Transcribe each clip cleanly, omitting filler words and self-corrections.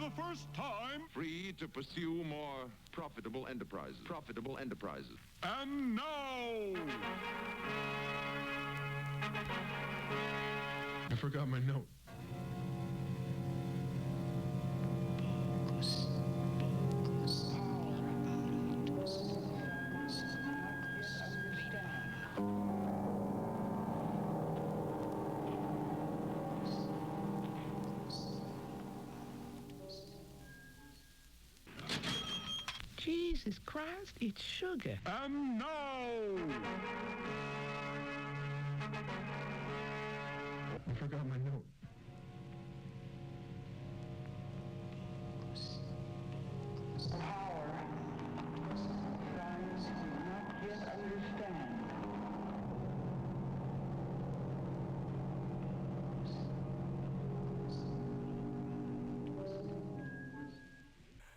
the first time. Free to pursue more profitable enterprises. Profitable enterprises. And now... I forgot my note. Jesus Christ, it's sugar. And now... I forgot my note. Power. Science do not yet understand.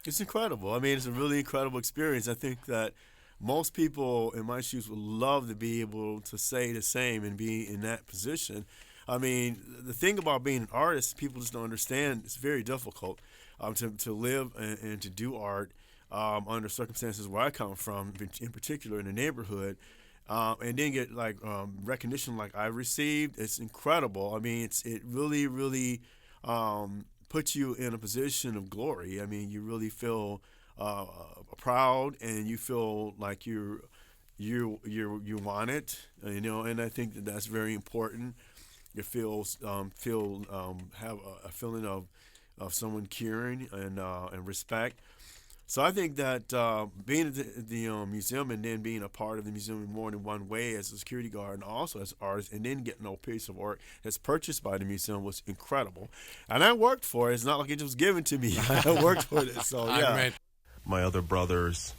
It's incredible. I mean, it's a really incredible experience. I think that most people in my shoes would love to be able to say the same and be in that position. I mean, the thing about being an artist, people just don't understand. It's very difficult to live and to do art under circumstances where I come from, in particular in the neighborhood, and then get like recognition like I've received. It's incredible. I mean, it really, really puts you in a position of glory. I mean, you really feel proud, and you feel like you want it, you know. And I think that that's very important. You have a feeling of someone caring and respect. So I think that being at the museum and then being a part of the museum in more than one way as a security guard and also as an artist, and then getting a piece of art that's purchased by the museum was incredible. And I worked for it. It's not like it just was given to me. I worked for it. So yeah. My other brothers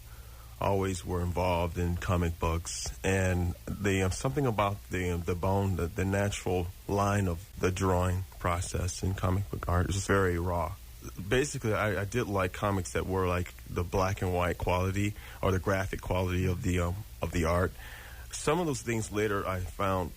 always were involved in comic books, and something about the natural line of the drawing process in comic book art is just very raw. Basically, I did like comics that were like the black and white quality or the graphic quality of the art. Some of those things later I found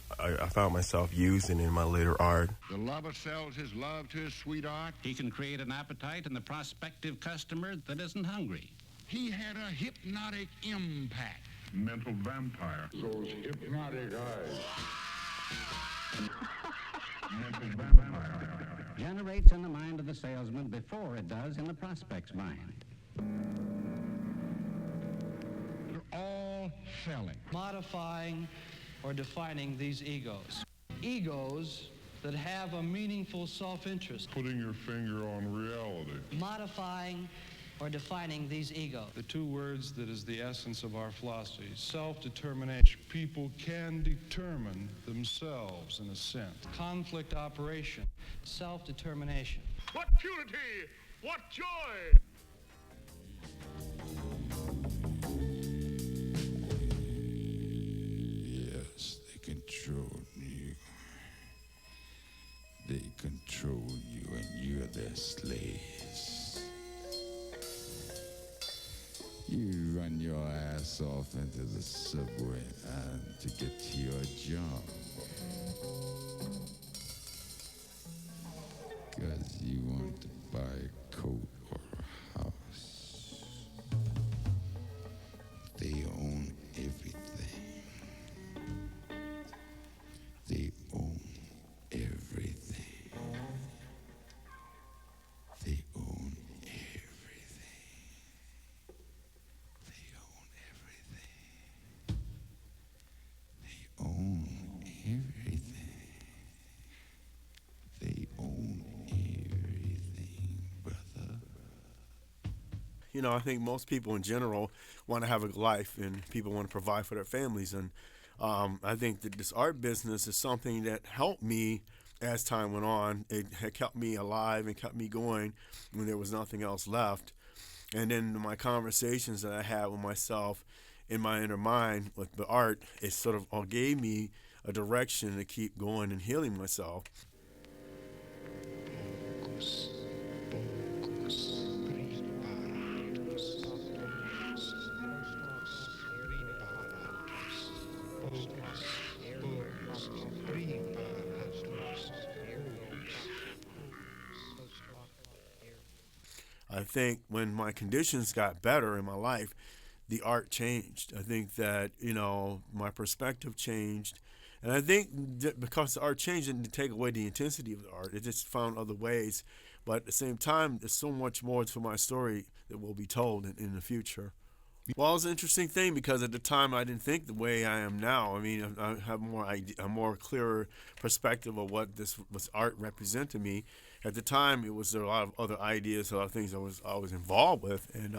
myself using in my later art. The lover sells his love to his sweetheart. He can create an appetite in the prospective customer that isn't hungry. He had a hypnotic impact. Mental vampire. Those hypnotic eyes. Mental vampire. Generates in the mind of the salesman before it does in the prospect's mind. They're all selling. Modifying or defining these egos. Egos that have a meaningful self-interest. Putting your finger on reality. Modifying or defining these egos. The two words that is the essence of our philosophy, self-determination. People can determine themselves, in a sense. Conflict operation, self-determination. What purity! What joy! Yes, they control you. They control you, and you're their slaves. You run your ass off into the subway to get to your job. Because you want to buy a coat or a house. They own everything. They own everything. They own everything. They own everything. They own everything. They own everything, brother. You know, I think most people in general want to have a life, and people want to provide for their families. And I think that this art business is something that helped me as time went on. It had kept me alive and kept me going when there was nothing else left. And then my conversations that I had with myself in my inner mind with the art, it sort of all gave me a direction to keep going and healing myself. I think when my conditions got better in my life, the art changed. I think that, my perspective changed. And I think that because the art changed, it didn't take away the intensity of the art. It just found other ways. But at the same time, there's so much more to my story that will be told in the future. Well, it was an interesting thing because at the time I didn't think the way I am now. I mean, I have a more clearer perspective of what this art represented to me. At the time, there was a lot of other ideas, a lot of things I was involved with, and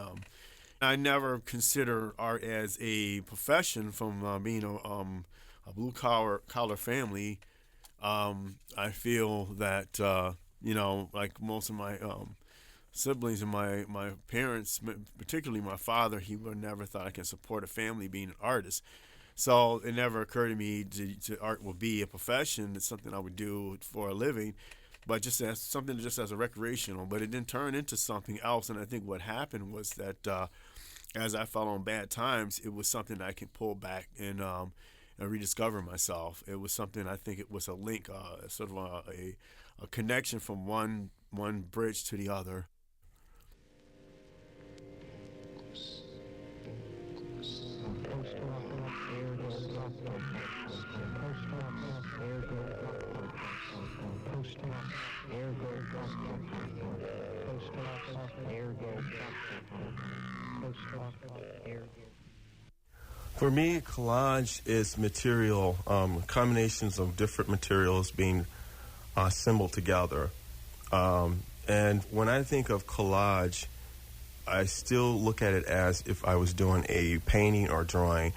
I never consider art as a profession. From being a blue collar family, I feel that like most of my siblings and my parents, particularly my father, he would never thought I can support a family being an artist. So it never occurred to me to art will be a profession. It's something I would do for a living, but just as something just as a recreational. But it didn't turn into something else. And I think what happened was that as I fell on bad times, it was something that I can pull back and rediscover myself. It was something, I think it was a link, sort of a connection from one bridge to the other. For me, collage is material, combinations of different materials being assembled together. And when I think of collage, I still look at it as if I was doing a painting or drawing.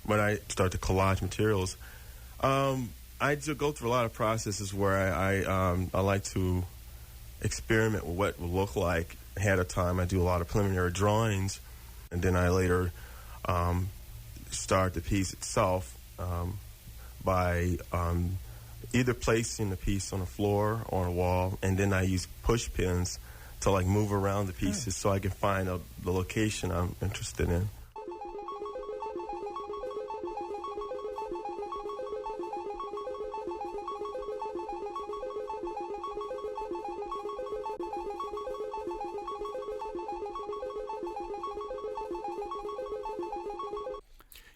When I start to collage materials, I just go through a lot of processes where I like to experiment with what it will look like ahead of time. I do a lot of preliminary drawings, and then I later start the piece itself by either placing the piece on the floor or on a wall, and then I use push pins to move around the pieces so I can find the location I'm interested in.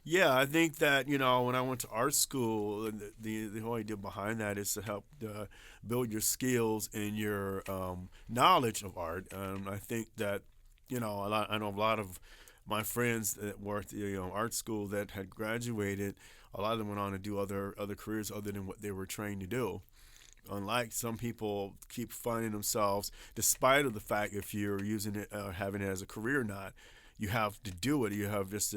Yeah, I think that, when I went to art school, the whole idea behind that is to help build your skills and your knowledge of art. I think that, I know a lot of my friends that worked at art school that had graduated, a lot of them went on to do other careers other than what they were trained to do. Unlike some people keep finding themselves, despite of the fact if you're using it or having it as a career or not, you have to do it. You have this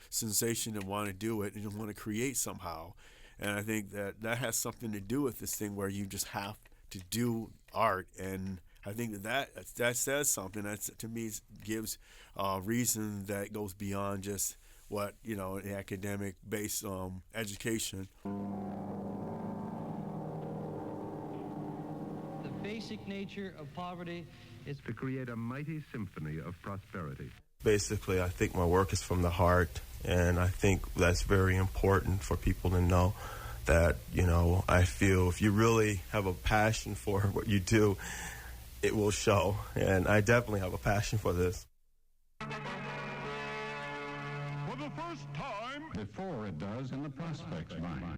sensation to want to do it and you want to create somehow. And I think that has something to do with this thing where you just have to do art. And I think that says something. That, to me, gives reason that goes beyond just what, the academic-based education. The basic nature of poverty is to create a mighty symphony of prosperity. Basically, I think my work is from the heart, and I think that's very important for people to know that, I feel if you really have a passion for what you do, it will show. And I definitely have a passion for this. For the first time, before it does in the prospects mine.